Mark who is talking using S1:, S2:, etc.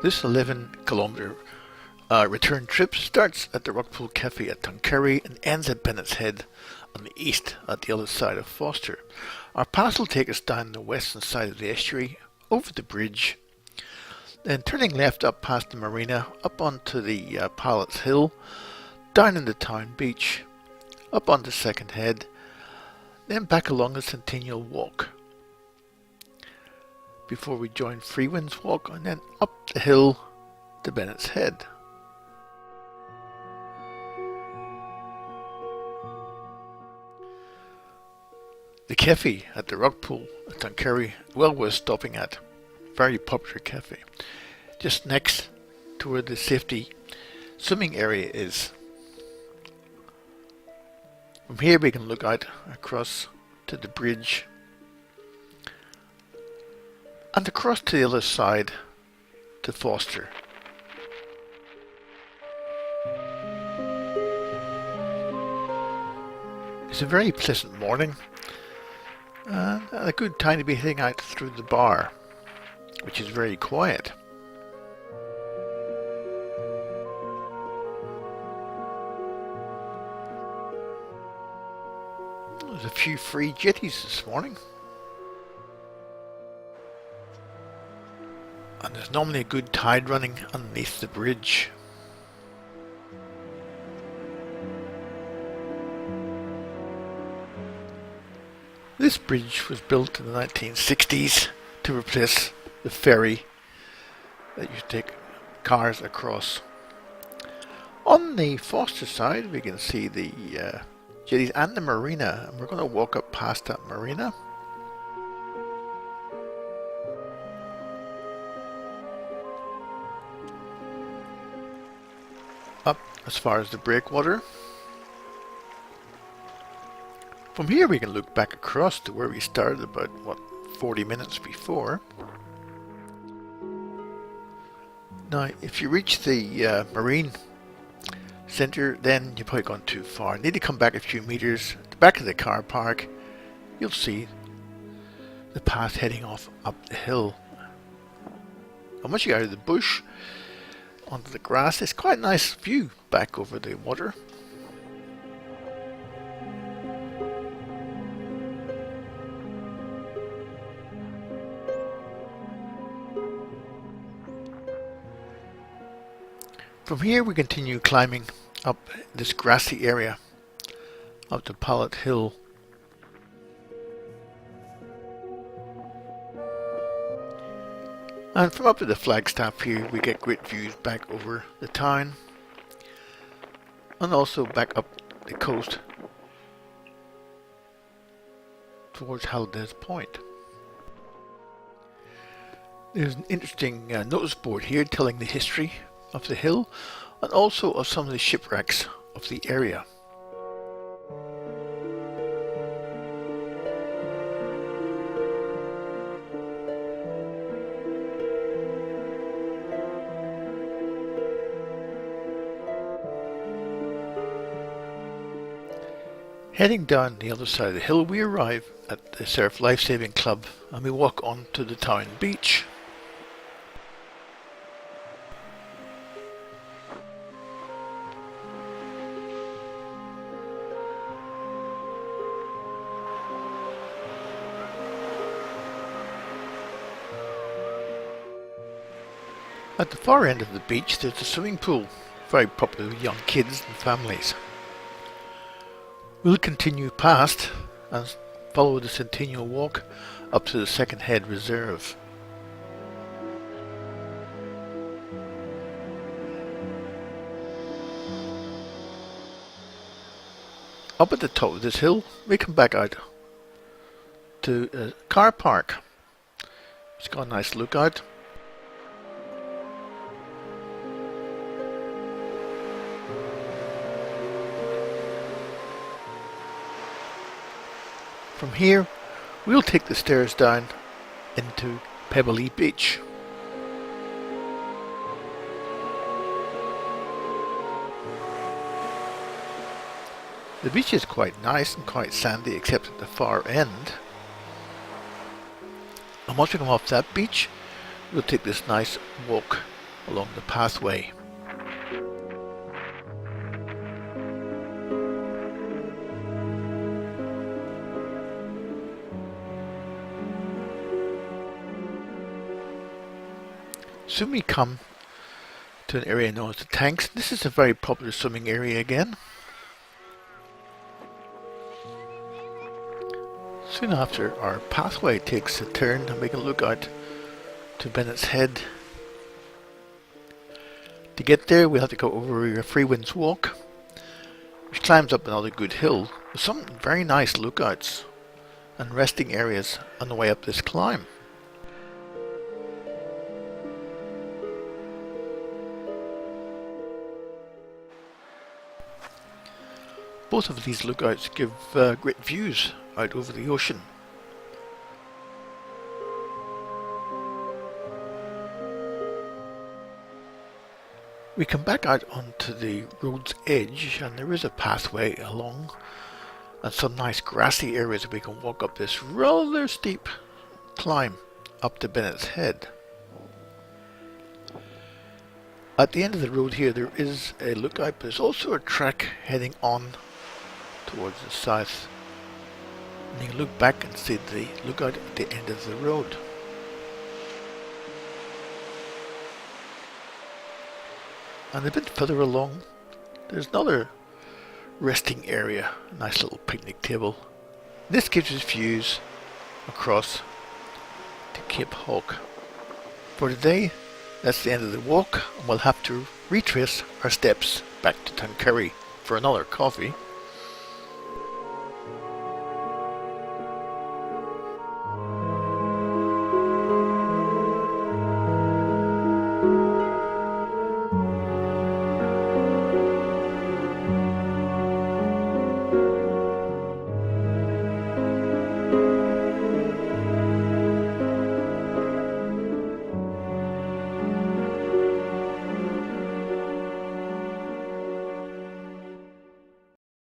S1: This 11-kilometer return trip starts at the Rockool Cafe at Tuncurry and ends at Bennetts Head on the east at the other side of Forster. Our path will take us down the western side of the estuary, over the bridge, then turning left up past the marina, up onto the Bennetts Hill, down in the town beach, up onto Second Head, then back along the Bicentennial Walk, before we join Ferwins Walk and then up the hill to Bennetts Head. The cafe at the rock pool at Tuncurry, well worth stopping at. Very popular cafe. Just next to where the safety swimming area is. From here we can look out across to the bridge and across to the other side to Forster. It's a very pleasant morning and a good time to be heading out through the bar, which is very quiet. There's a few free jetties this morning. And there's normally a good tide running underneath the bridge. This bridge was built in the 1960s to replace the ferry that used to take cars across. On the Forster side we can see the jetties and the marina, and we're going to walk up past that marina. Up as far as the breakwater. From here we can look back across to where we started about 40 minutes before. Now if you reach the marine centre, then you've probably gone too far. You need to come back a few meters. At the back of the car park you'll see the path heading off up the hill. And once you get out of the bush onto the grass, it's quite a nice view back over the water. From here we continue climbing up this grassy area up to Bennetts Hill. And from up at the Flagstaff here we get great views back over the town and also back up the coast towards Halliday's Point. There's an interesting notice board here telling the history of the hill and also of some of the shipwrecks of the area. Heading down the other side of the hill we arrive at the Surf Lifesaving Club and we walk on to the town beach. At the far end of the beach there's a swimming pool, very popular with young kids and families. We'll continue past and follow the Bicentennial Walk up to the Second Head Reserve. Up at the top of this hill we come back out to a car park. It's got a nice lookout. From here, we'll take the stairs down into Pebbly Beach. The beach is quite nice and quite sandy except at the far end. And once we come off that beach, we'll take this nice walk along the pathway. Soon we come to an area known as the tanks. This is a very popular swimming area again. Soon after, our pathway takes a turn and we can look out to Bennetts Head. To get there, we'll have to go over a Ferwins Walk, which climbs up another good hill with some very nice lookouts and resting areas on the way up this climb. Both of these lookouts give great views out over the ocean. We come back out onto the road's edge and there is a pathway along and some nice grassy areas we can walk up this rather steep climb up to Bennetts Head. At the end of the road here there is a lookout, but there's also a track heading on towards the south. And you can look back and see the lookout at the end of the road. And a bit further along, there's another resting area, a nice little picnic table. This gives us views across to Cape Hawke. For today, that's the end of the walk, and we'll have to retrace our steps back to Tuncurry for another coffee.